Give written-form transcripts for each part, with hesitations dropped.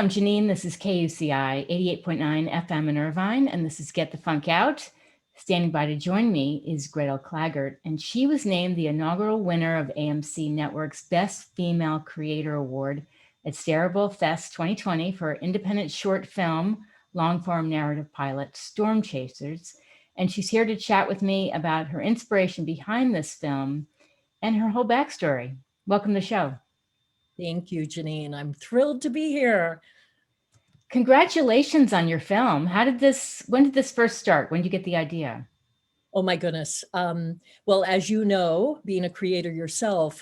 I'm Janeane. This is KUCI 88.9 FM in Irvine, and this is Get the Funk Out. Standing by to join me is Gretl Claggett, and she was named the inaugural winner of AMC Network's Best Female Creator Award at Stareable Fest 2020 for her independent short film, long-form narrative pilot, Stormchasers. And she's here to chat with me about her inspiration behind this film and her whole backstory. Welcome to the show. Thank you, Janeane. I'm thrilled to be here. Congratulations on your film. When did this first start? When did you get the idea? Oh my goodness. Well, as you know, being a creator yourself,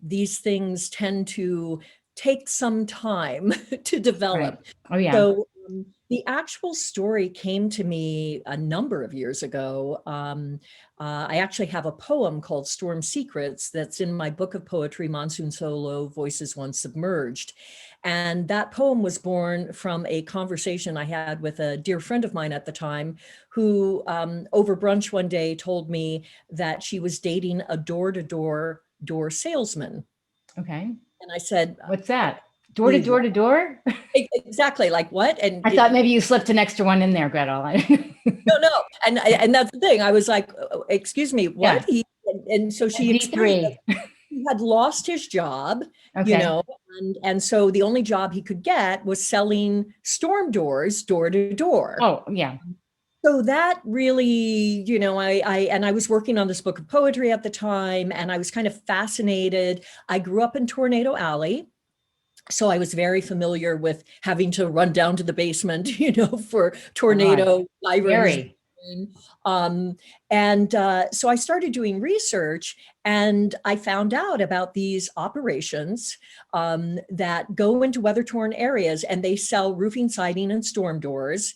these things tend to take some time to develop. Right. Oh yeah. So the actual story came to me a number of years ago. I actually have a poem called Storm Secrets that's in my book of poetry, Monsoon Solo, Voices Once Submerged. And that poem was born from a conversation I had with a dear friend of mine at the time, who over brunch one day told me that she was dating a door salesman. Okay. And I said, what's that? Door to door to door? Exactly, like what? And I thought maybe you slipped an extra one in there, Gretl. No. And that's the thing. I was like, excuse me, what? Yeah. And so she explained that he had lost his job, okay. You know, and so the only job he could get was selling storm doors door to door. Oh, yeah. So that really, you know, I was working on this book of poetry at the time, and I was kind of fascinated. I grew up in Tornado Alley. So I was very familiar with having to run down to the basement, you know, for tornado sirens. So I started doing research, and I found out about these operations that go into weather-torn areas, and they sell roofing, siding, and storm doors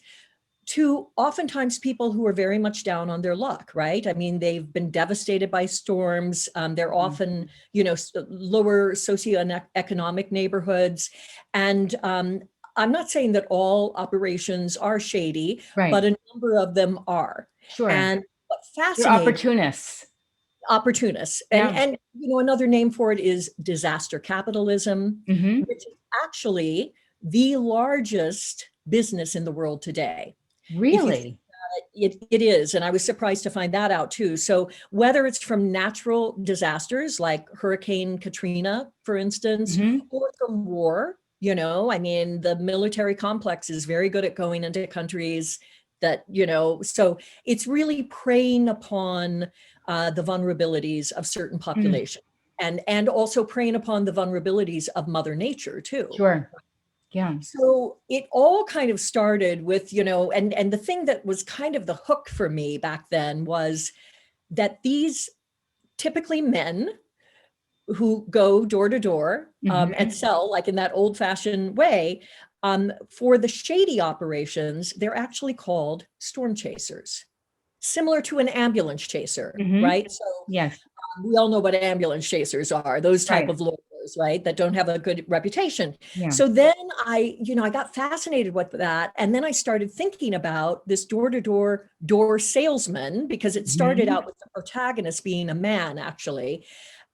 to oftentimes people who are very much down on their luck, right? I mean, they've been devastated by storms. They're often, you know, lower socioeconomic neighborhoods. And I'm not saying that all operations are shady, right, but a number of them are. Sure. And what fascinating— They're opportunists. Opportunists. And you know, another name for it is disaster capitalism, which is actually the largest business in the world today. Really? It is. And I was surprised to find that out too. So whether it's from natural disasters like Hurricane Katrina, for instance, or from war, you know, I mean, the military complex is very good at going into countries that, you know, so it's really preying upon the vulnerabilities of certain populations and also preying upon the vulnerabilities of Mother Nature too. Sure. Yeah. So it all kind of started with, you know, and the thing that was kind of the hook for me back then was that these typically men who go door to door and sell, like in that old fashioned way, for the shady operations, they're actually called storm chasers, similar to an ambulance chaser, right? So yes. We all know what ambulance chasers are, those type of lawyers, right, that don't have a good reputation. Yeah. So then I got fascinated with that. And then I started thinking about this door salesman, because it started out with the protagonist being a man, actually,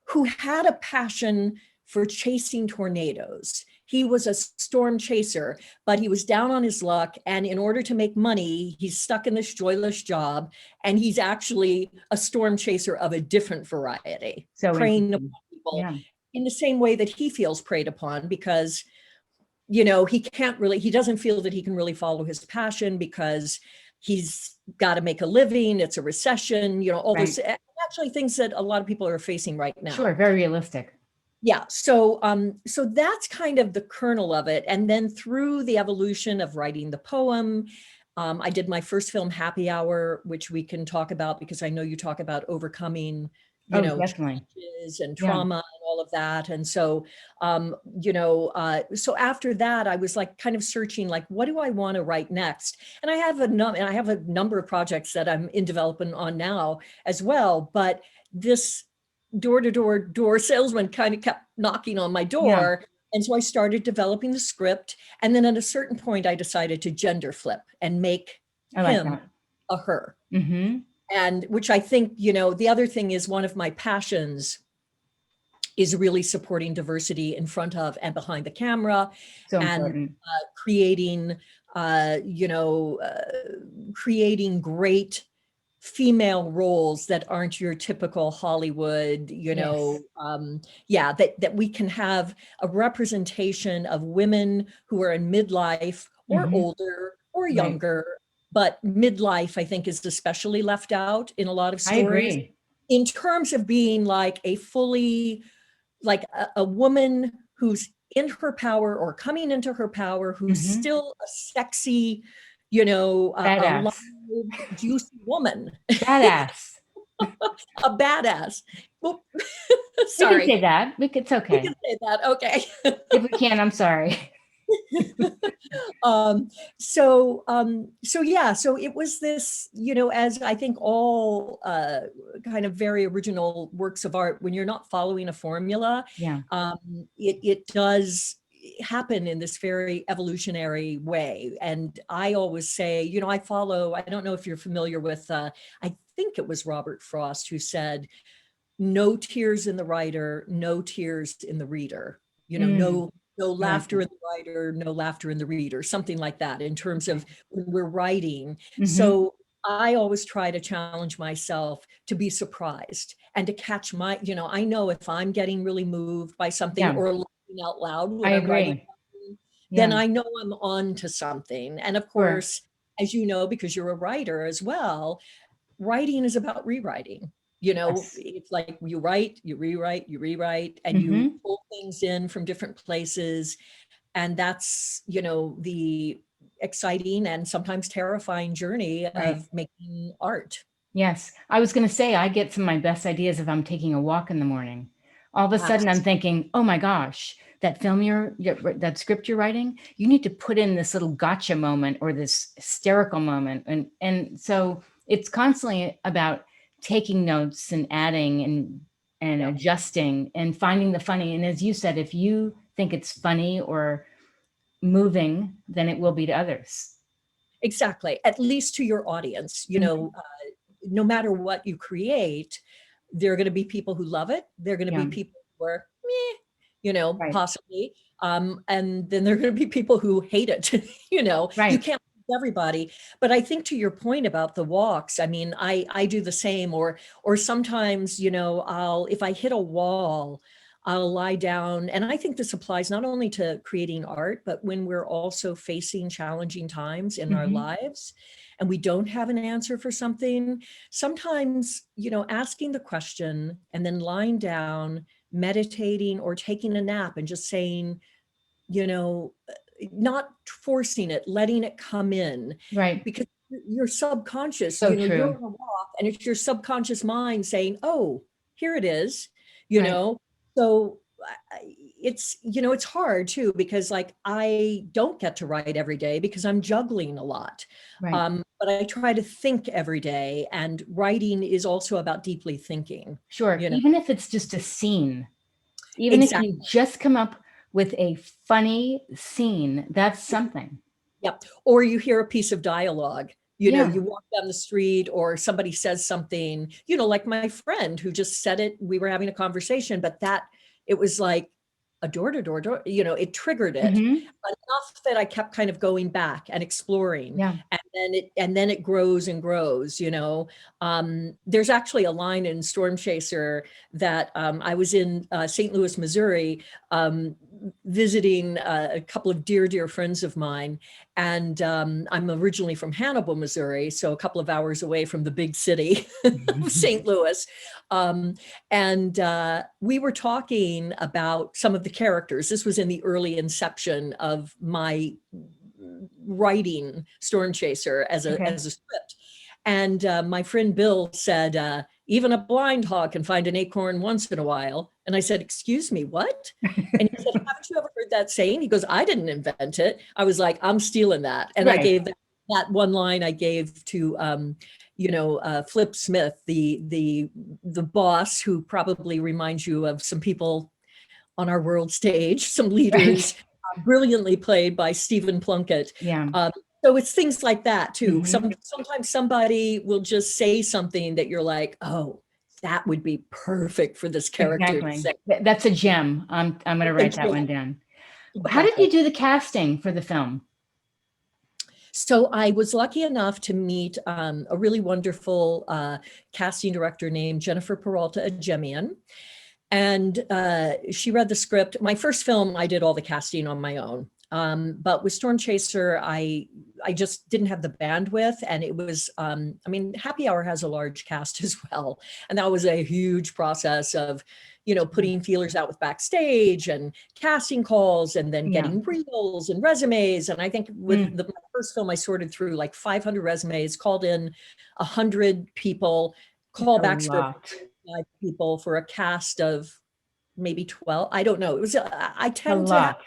who had a passion for chasing tornadoes. He was a storm chaser, but he was down on his luck. And in order to make money, he's stuck in this joyless job. And he's actually a storm chaser of a different variety, preying upon people in the same way that he feels preyed upon, because, you know, he doesn't feel that he can really follow his passion because he's got to make a living. It's a recession, you know, all those actually things that a lot of people are facing right now. Sure, very realistic. Yeah, so that's kind of the kernel of it. And then through the evolution of writing the poem, I did my first film, Happy Hour, which we can talk about, because I know you talk about overcoming, you know, challenges and trauma and all of that. And so, so after that, I was like kind of searching, like, what do I want to write next? And I have a number of projects that I'm in development on now as well. But this door salesman kind of kept knocking on my door. Yeah. And so I started developing the script. And then at a certain point, I decided to gender flip and make him a her. And which I think, you know, the other thing is one of my passions is really supporting diversity in front of and behind the camera, So and important. creating, creating great female roles that aren't your typical Hollywood, Yes. that we can have a representation of women who are in midlife or older or Right. younger, but midlife, I think, is especially left out in a lot of I stories agree. in terms of being like a fully, like a woman who's in her power or coming into her power, who's still a sexy, a loud, Badass. juicy woman, Badass. a badass. Well, We can sorry, say that. It's we okay. can say that. Okay. If we can, I'm sorry. So it was this, as I think all kind of very original works of art, when you're not following a formula, Yeah. it does happen in this very evolutionary way. And I always say, I don't know if you're familiar with, I think it was Robert Frost who said, no tears in the writer, no tears in the reader, Mm, no I like laughter that. in the writer, no laughter in the reader, something like that in terms Okay. of when we're writing. Mm-hmm. So I always try to challenge myself to be surprised and to catch I know if I'm getting really moved by something Yeah, or laughing out loud I when I'm writing, agree. then Yeah, I know I'm on to something. And of sure. course, as you know, because you're a writer as well, writing is about rewriting. Yes. It's like you write, you rewrite, and you Mm-hmm. pull things in from different places. And that's, the exciting and sometimes terrifying journey Right. of making art. Yes. I was going to say, I get some of my best ideas if I'm taking a walk in the morning. All of a sudden, I'm Yes, thinking, oh my gosh, that script you're writing, you need to put in this little gotcha moment or this hysterical moment. And so it's constantly about taking notes and adding and yeah, adjusting and finding the funny. And as you said, if you think it's funny or moving, then it will be to others. exactly. At least to your audience, Mhm. no matter what you create, there are going to be people who love it. There are going to be Yeah, people who are, meh, right, possibly. And then there are going to be people who hate it. You right. can't please everybody. But I think to your point about the walks, I mean, I do the same, or sometimes, if I hit a wall, I'll lie down. And I think this applies not only to creating art, but when we're also facing challenging times in our Hmm. lives and we don't have an answer for something, sometimes, asking the question and then lying down, meditating or taking a nap and just saying, you know, not forcing it, letting it come in, Right. because your subconscious, So you're true. on a walk and it's your subconscious mind saying, oh, here it is, you Right. know? So it's hard too, because like I don't get to write every day because I'm juggling a lot. Right. But I try to think every day, and writing is also about deeply thinking, Sure. you know? Even if it's just a scene, even if Exactly. you just come up with a funny scene, that's something. Yep. Or you hear a piece of dialogue, Yeah. you walk down the street or somebody says something, like my friend who just said it. We were having a conversation, but it was like a door, it triggered it Hmm. enough that I kept kind of going back and exploring. Yeah. And then it grows and grows, There's actually a line in Stormchaser that I was in St. Louis, Missouri, visiting a couple of dear friends of mine. And I'm originally from Hannibal, Missouri, so a couple of hours away from the big city of St. Louis. And we were talking about some of the characters. This was in the early inception of my writing Stormchaser as a Okay. script. And my friend Bill said, even a blind hog can find an acorn once in a while. And I said, excuse me, what? And he said, haven't you ever heard that saying? He goes, I didn't invent it. I was like, I'm stealing that. And I Right. gave that one line I gave to, Flip Smith, the boss, who probably reminds you of some people on our world stage, some leaders, Right. brilliantly played by Stephen Plunkett. Yeah. So it's things like that too. Hmm. Sometimes somebody will just say something that you're like, oh, that would be perfect for this character. Exactly. That's a gem. I'm going to write that one down. Exactly. How did you do the casting for the film? So I was lucky enough to meet a really wonderful casting director named Jennifer Peralta at Janeane. And she read the script. My first film, I did all the casting on my own. But with Stormchaser, I just didn't have the bandwidth. And it was, I mean, Happy Hour has a large cast as well. And that was a huge process of, putting feelers out with Backstage and casting calls and then getting reels and resumes. And I think with my first film, I sorted through like 500 resumes, called in 100 people, callback script, 5 people for a cast of maybe 12. I don't know. It was, I tend to have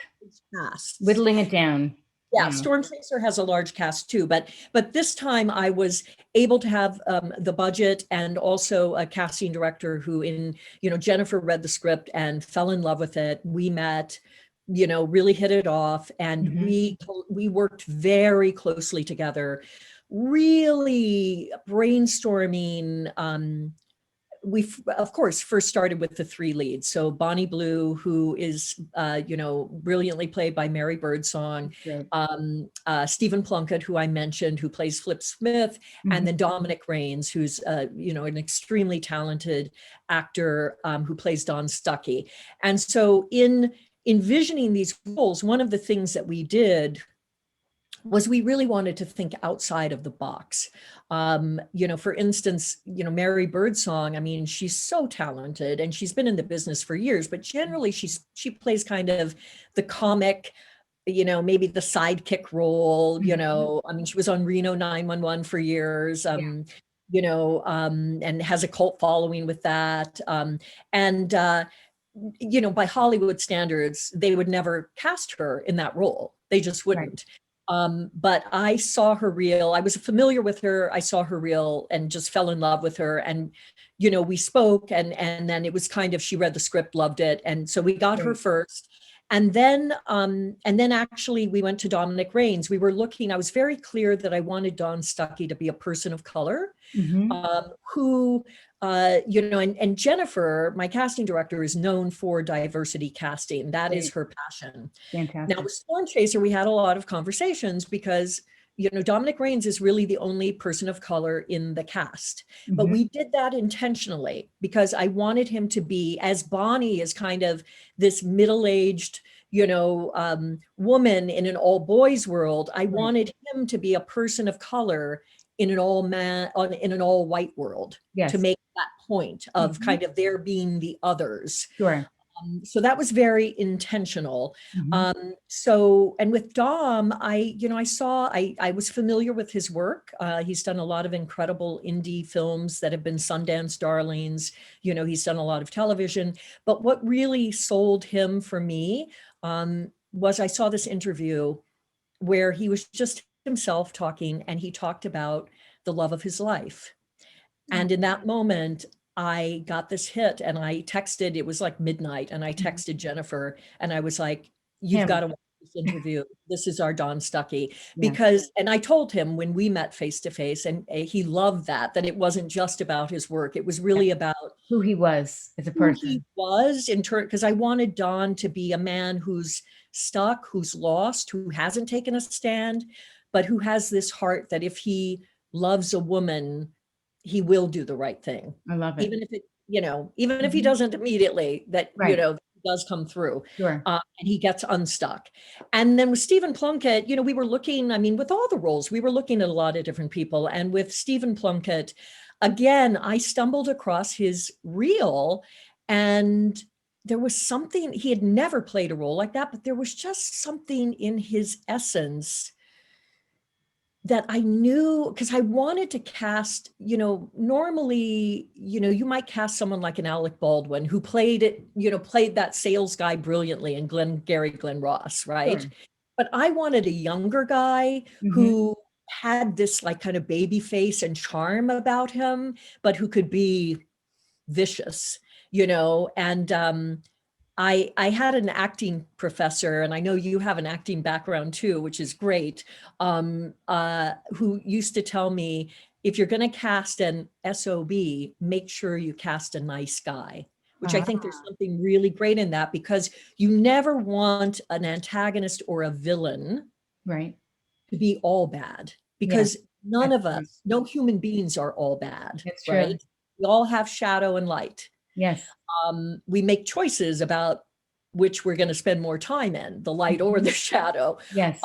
casts. Whittling it down. Yeah, Stormchaser has a large cast too, but this time I was able to have the budget and also a casting director who Jennifer read the script and fell in love with it. We met, really hit it off, and we worked very closely together, really brainstorming. We, of course, first started with the 3 leads. So Bonnie Blue, who is, brilliantly played by Mary Birdsong, Stephen Plunkett, who I mentioned, who plays Flip Smith, and then Dominic Raines, who's, an extremely talented actor who plays Don Stuckey. And so in envisioning these roles, one of the things that we did was we really wanted to think outside of the box. For instance, Mary Birdsong, I mean, she's so talented and she's been in the business for years, but generally she plays kind of the comic, maybe the sidekick role, I mean, she was on Reno 911 for years, and has a cult following with that. By Hollywood standards, they would never cast her in that role. They just wouldn't. But I saw her reel. I was familiar with her. I saw her reel and just fell in love with her. And, we spoke and then it was kind of, she read the script, loved it. And so we got her first. And then actually we went to Dominic Raines. We were looking, I was very clear that I wanted Don Stuckey to be a person of color, who, and Jennifer, my casting director, is known for diversity casting. That is her passion. Fantastic. Now with Stormchaser, we had a lot of conversations because, Dominic Raines is really the only person of color in the cast. But we did that intentionally because I wanted him to be, as Bonnie is kind of this middle-aged, woman in an all boys world, I wanted him to be a person of color in an all white world, to make that point of kind of there being the others. Sure. So that was very intentional. And with Dom, I was familiar with his work. He's done a lot of incredible indie films that have been Sundance darlings. He's done a lot of television. But what really sold him for me was I saw this interview where he was just himself talking, and he talked about the love of his life. And in that moment, I got this hit and I texted, it was like midnight, and I texted Jennifer and I was like, you've got to watch this interview. This is our Don Stuckey. Because, and I told him when we met face to face, and he loved that it wasn't just about his work. It was really about who he was as a person. Who he was in turn, because I wanted Don to be a man who's stuck, who's lost, who hasn't taken a stand, but who has this heart that if he loves a woman, he will do the right thing. I love it. Even if it, even if he doesn't immediately, that, does come through. Sure. And he gets unstuck. And then with Stephen Plunkett, we were looking, I mean, with all the roles, we were looking at a lot of different people. And with Stephen Plunkett, again, I stumbled across his reel, and there was something, he had never played a role like that, but there was just something in his essence that I knew, because I wanted to cast, normally, you might cast someone like an Alec Baldwin who played that sales guy brilliantly in Glenn Ross, right? Sure. But I wanted a younger guy who had this like kind of baby face and charm about him, but who could be vicious, and I had an acting professor, and I know you have an acting background too, which is great, who used to tell me, if you're going to cast an SOB, make sure you cast a nice guy, which I think there's something really great in that, because you never want an antagonist or a villain to be all bad, because none of us, no human beings are all bad, right? We all have shadow and light. Yes. We make choices about which we're going to spend more time in, the light or the shadow. Yes.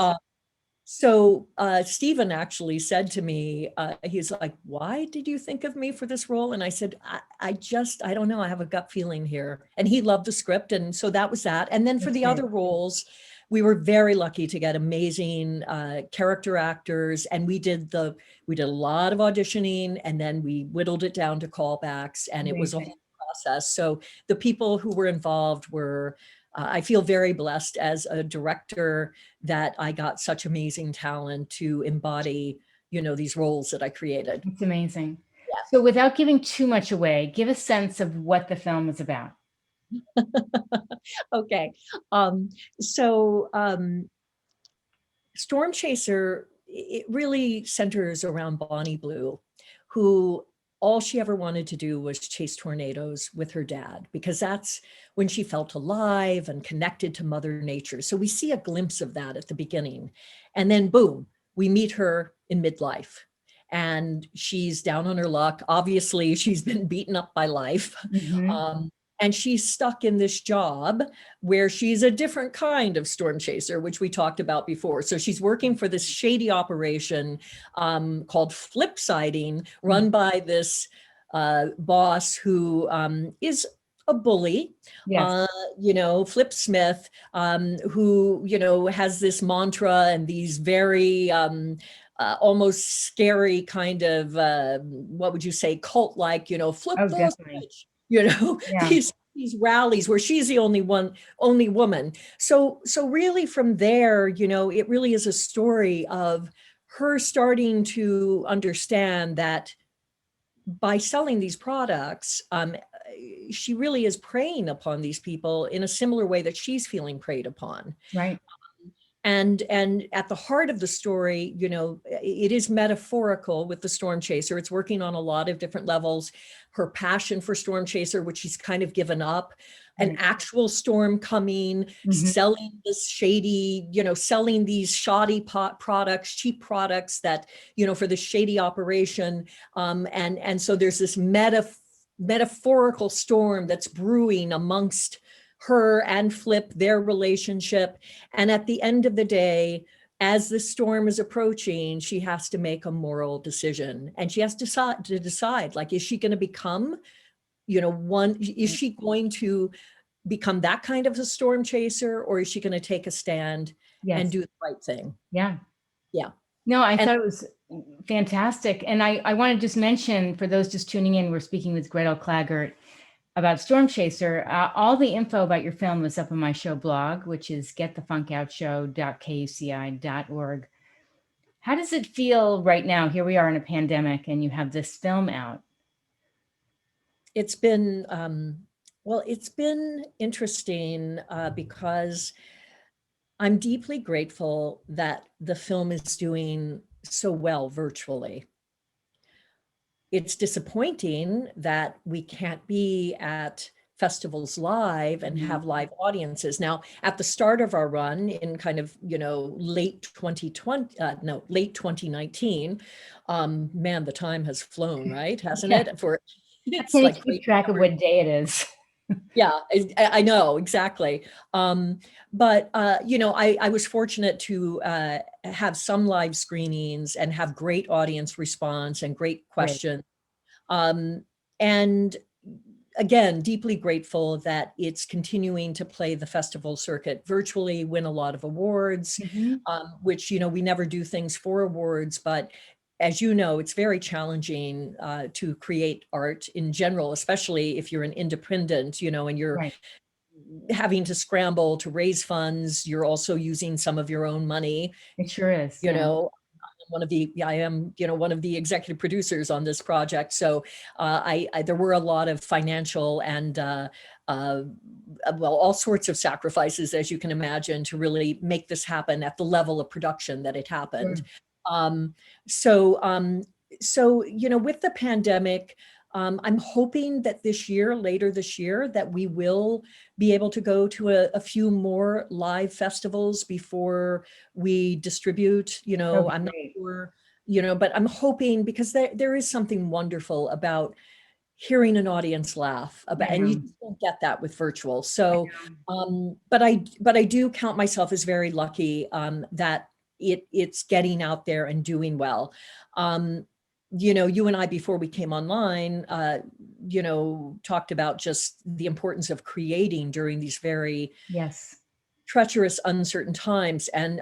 So Stephen actually said to me, he's like, why did you think of me for this role? And I said, I don't know. I have a gut feeling here. And he loved the script. And so that was that. And then for the other roles, we were very lucky to get amazing character actors. And we did a lot of auditioning, and then we whittled it down to callbacks, and it was a whole process. So the people who were involved were, I feel very blessed as a director that I got such amazing talent to embody, these roles that I created. It's amazing. Yeah. So without giving too much away, give a sense of what the film is about. Okay. Stormchaser, it really centers around Bonnie Blue, who all she ever wanted to do was chase tornadoes with her dad, because that's when she felt alive and connected to Mother Nature. So we see a glimpse of that at the beginning. And then boom, we meet her in midlife. And she's down on her luck. Obviously, she's been beaten up by life. And she's stuck in this job where she's a different kind of storm chaser, which we talked about before. So she's working for this shady operation called Flipsiding, run by this boss who is a bully, Flip Smith, who, has this mantra and these very almost scary kind of, what would you say, cult-like, flip those switch. These rallies where she's the only woman. So really from there, it really is a story of her starting to understand that by selling these products, she really is preying upon these people in a similar way that she's feeling preyed upon. Right. And at the heart of the story, it is metaphorical with the storm chaser. It's working on a lot of different levels. Her passion for storm chaser, which she's kind of given up, an actual storm coming, selling this shady, selling these shoddy products, cheap products that, for the shady operation. And so there's this metaphorical storm that's brewing amongst her and Flip, their relationship. And at the end of the day, as the storm is approaching, she has to make a moral decision. And she has to decide, like, is she going to become, is she going to become that kind of a storm chaser, or is she going to take a stand and do the right thing? Yeah. No, I thought it was fantastic. And I want to just mention, for those just tuning in, we're speaking with Gretl Claggett about Stormchaser. All the info about your film is up on my show blog, which is getthefunkoutshow.kuci.org. How does it feel right now? Here we are in a pandemic and you have this film out. It's been, it's been interesting because I'm deeply grateful that the film is doing so well virtually. It's disappointing that we can't be at festivals live and have live audiences. Now, at the start of our run in kind of, late 2019, man, the time has flown, right? Hasn't it? It's like keep track of what day it is. Yeah, I know, exactly. But, I was fortunate to have some live screenings and have great audience response and great questions. And again, deeply grateful that it's continuing to play the festival circuit virtually, win a lot of awards, which, we never do things for awards, but as you know, it's very challenging to create art in general, especially if you're an independent, and you're having to scramble to raise funds. You're also using some of your own money. It sure is. I am one of the executive producers on this project. So there were a lot of financial and all sorts of sacrifices, as you can imagine, to really make this happen at the level of production that it happened. so, with the pandemic, I'm hoping that later this year, that we will be able to go to a few more live festivals before we distribute, I'm not sure, but I'm hoping, because there is something wonderful about hearing an audience laugh about, and you just don't get that with virtual. So, but I do count myself as very lucky that it's getting out there and doing well. You and I, before we came online, talked about just the importance of creating during these very treacherous, uncertain times. And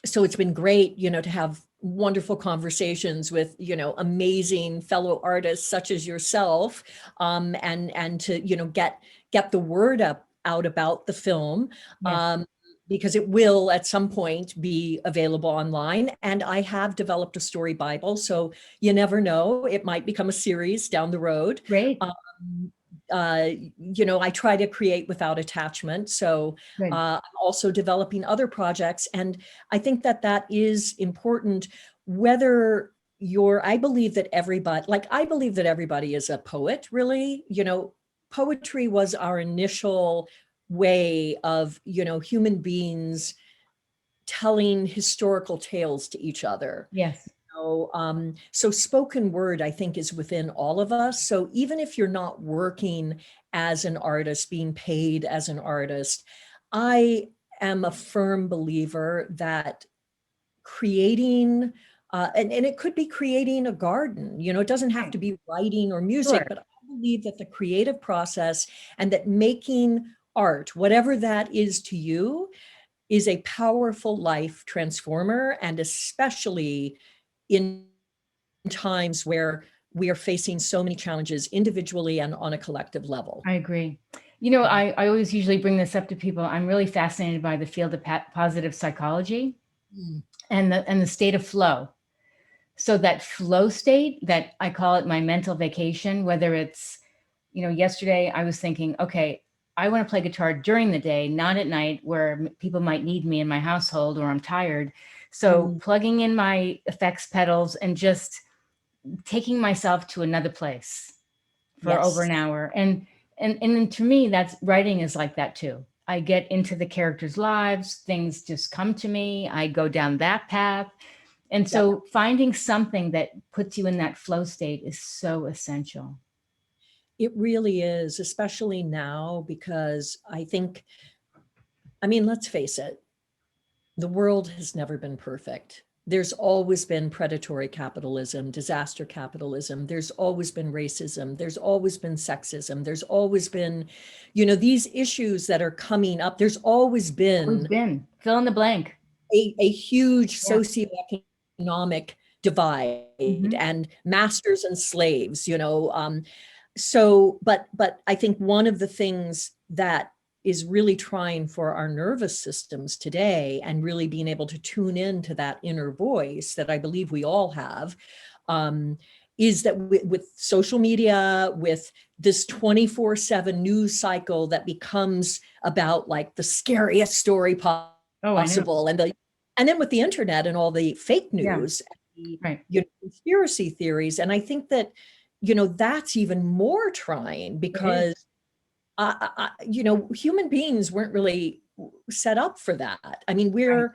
so it's been great, to have wonderful conversations with, amazing fellow artists such as yourself, and to, get the word out about the film. Because it will at some point be available online. And I have developed a story Bible, so you never know, it might become a series down the road. Great. I try to create without attachment. So I'm also developing other projects. And I think that is important, whether I believe that everybody is a poet, really. Poetry was our initial way of, human beings telling historical tales to each other. Yes. So spoken word, I think, is within all of us. So even if you're not working as an artist, being paid as an artist, I am a firm believer that creating, and it could be creating a garden, it doesn't have to be writing or music, but I believe that the creative process, and that making art, whatever that is to you, is a powerful life transformer, and especially in times where we are facing so many challenges individually and on a collective level. I agree. I always usually bring this up to people. I'm really fascinated by the field of positive psychology and the state of flow. So that flow state, that I call it my mental vacation, whether it's, yesterday I was thinking, okay, I want to play guitar during the day, not at night where people might need me in my household or I'm tired. So plugging in my effects pedals and just taking myself to another place for over an hour. And to me, that's writing is like that too. I get into the characters' lives, things just come to me. I go down that path. And so finding something that puts you in that flow state is so essential. It really is, especially now, because let's face it, the world has never been perfect. There's always been predatory capitalism, disaster capitalism. There's always been racism. There's always been sexism. There's always been, these issues that are coming up. There's always been fill in the blank, a huge socioeconomic divide and masters and slaves, so, but I think one of the things that is really trying for our nervous systems today, and really being able to tune into that inner voice that I believe we all have, is that with social media, with this 24/7 news cycle that becomes about like the scariest story possible, and then with the internet and all the fake news, and the, conspiracy theories, and I think that that's even more trying, because human beings weren't really set up for that. I mean, we're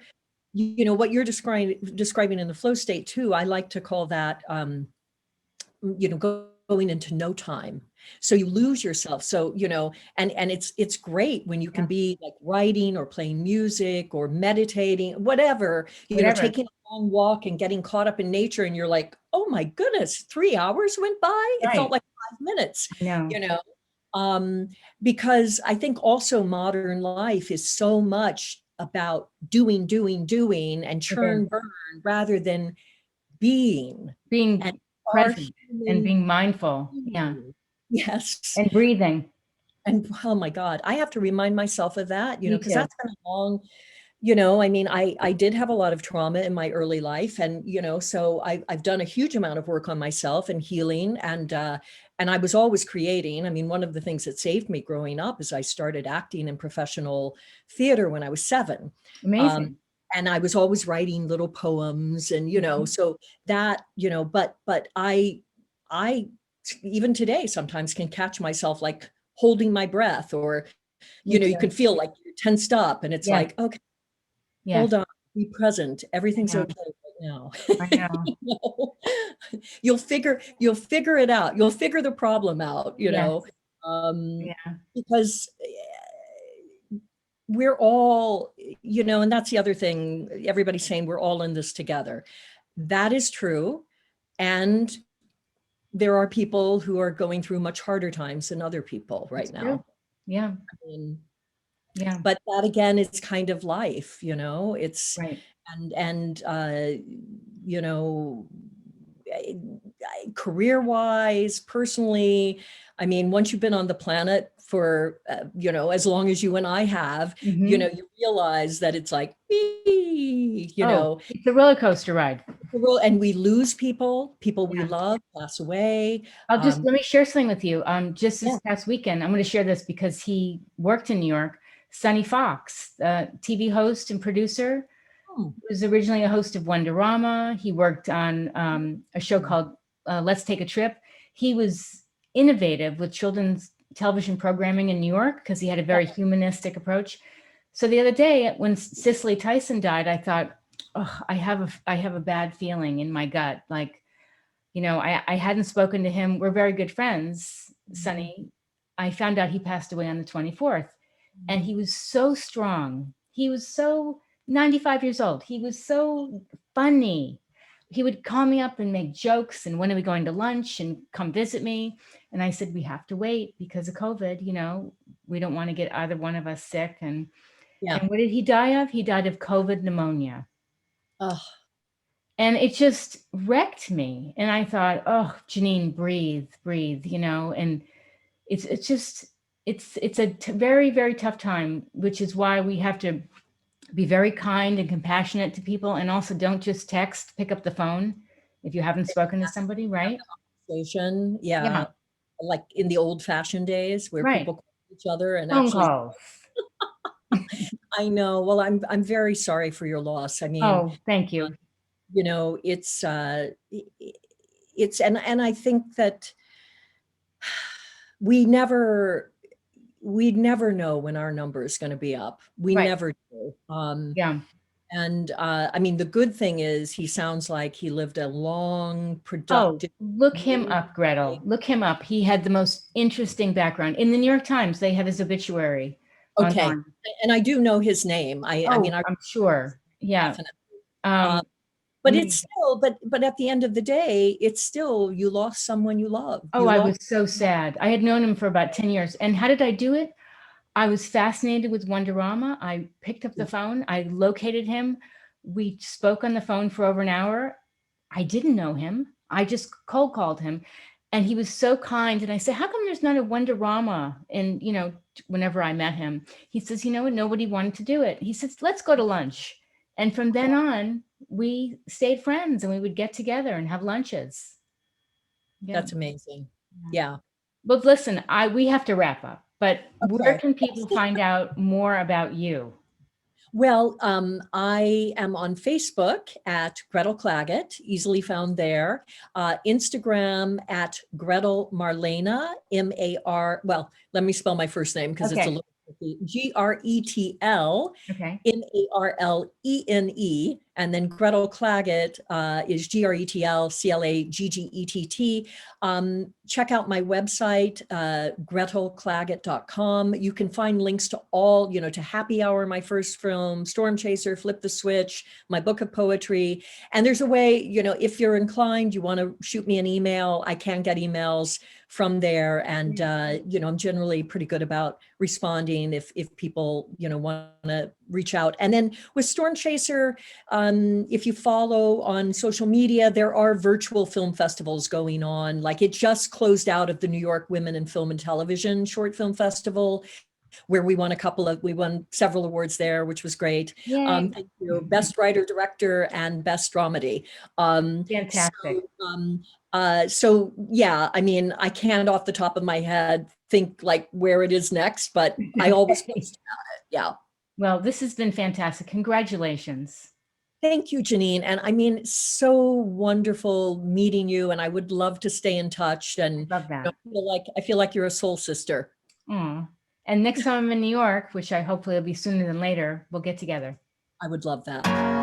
what you're describing in the flow state too, I like to call that going into no time. So you lose yourself. So, and it's great when you can be like writing or playing music or meditating, whatever, taking a long walk and getting caught up in nature. And you're like, oh my goodness, 3 hours went by. It felt like 5 minutes, because I think also modern life is so much about doing and churn burn, rather than being and present and being mindful. Yes. And breathing. And oh my God, I have to remind myself of that, because that's been a long, I did have a lot of trauma in my early life. And, so I've done a huge amount of work on myself and healing, and I was always creating. I mean, one of the things that saved me growing up is I started acting in professional theater when I was 7. Amazing. and I was always writing little poems and, so that, but I even today sometimes can catch myself like holding my breath, or, you can feel like you're tensed up, and it's like, okay, hold on, be present. Everything's okay right now. I know. You'll figure it out. You'll figure the problem out, because we're all, and that's the other thing. Everybody's saying we're all in this together. That is true. And there are people who are going through much harder times than other people right now. True. Yeah. But that again, it's kind of life, it's right. And career-wise, personally, I mean, once you've been on the planet for, as long as you and I have, you realize that it's like, it's a roller coaster ride. And we lose people we love pass away. Let me share something with you. Just this past weekend, I'm going to share this because he worked in New York. Sonny Fox, TV host and producer, was originally a host of Wonderama. He worked on a show called Let's Take a Trip. He was innovative with children's television programming in New York because he had a very humanistic approach. So the other day when Cicely Tyson died, I thought, oh, I have a bad feeling in my gut. Like, I hadn't spoken to him. We're very good friends, Sonny. I found out he passed away on the 24th. And he was so strong. He was so 95 years old. He was so funny. He would call me up and make jokes. And when are we going to lunch and come visit me? And I said, we have to wait because of COVID. We don't want to get either one of us sick. And what did he die of? He died of COVID pneumonia. Oh. And it just wrecked me. And I thought, oh, Janeane, breathe, and it's a very, very tough time, which is why we have to be very kind and compassionate to people. And also don't just text, pick up the phone if you haven't spoken to somebody, right? Yeah. Like in the old fashioned days where people call each other and phone calls. I know. Well, I'm very sorry for your loss. I mean, oh, thank you. It's and I think that we never know when our number is going to be up. We never do. And I mean, the good thing is he sounds like he lived a long, productive. Look him up, Gretl. Look him up. He had the most interesting background. In the New York Times, they have his obituary. Okay. And I do know his name. I mean, I'm sure. Yeah. But it's still, but at the end of the day, it's still, you lost someone you love. I was so sad. I had known him for about 10 years. And how did I do it? I was fascinated with Wonderama. I picked up the phone. I located him. We spoke on the phone for over an hour. I didn't know him. I just cold called him. And he was so kind. And I said, how come there's not a Wonderama? And, whenever I met him, he says, nobody wanted to do it. He says, let's go to lunch. And from then on, we stayed friends and we would get together and have lunches. That's amazing. Yeah. But listen, we have to wrap up, but where can people find out more about you? Well, I am on Facebook at Gretl Claggett, easily found there. Instagram at Gretl Marlene, well, let me spell my first name because it's a little tricky. Gretl Marlene, and then Gretl Claggett is Gretl Claggett. Check out my website, gretlclaggett.com. You can find links to all, to Happy Hour, my first film, Stormchaser, Flip the Switch, my book of poetry. And there's a way, if you're inclined, you want to shoot me an email, I can get emails from there. And, I'm generally pretty good about responding if people, want to reach out. And then with Stormchaser, if you follow on social media, there are virtual film festivals going on. Like it just closed out of the New York Women in Film and Television Short Film Festival, where we won several awards there, which was great. Thank you. Best writer, director, and best dramedy. Fantastic. So yeah, I mean, I can't off the top of my head think like where it is next, but I always post about it. Yeah. Well, this has been fantastic. Congratulations. Thank you, Janeane. And I mean, so wonderful meeting you. And I would love to stay in touch. And Love that. I feel like you're a soul sister. Mm. And next time I'm in New York, which I hopefully will be sooner than later, we'll get together. I would love that.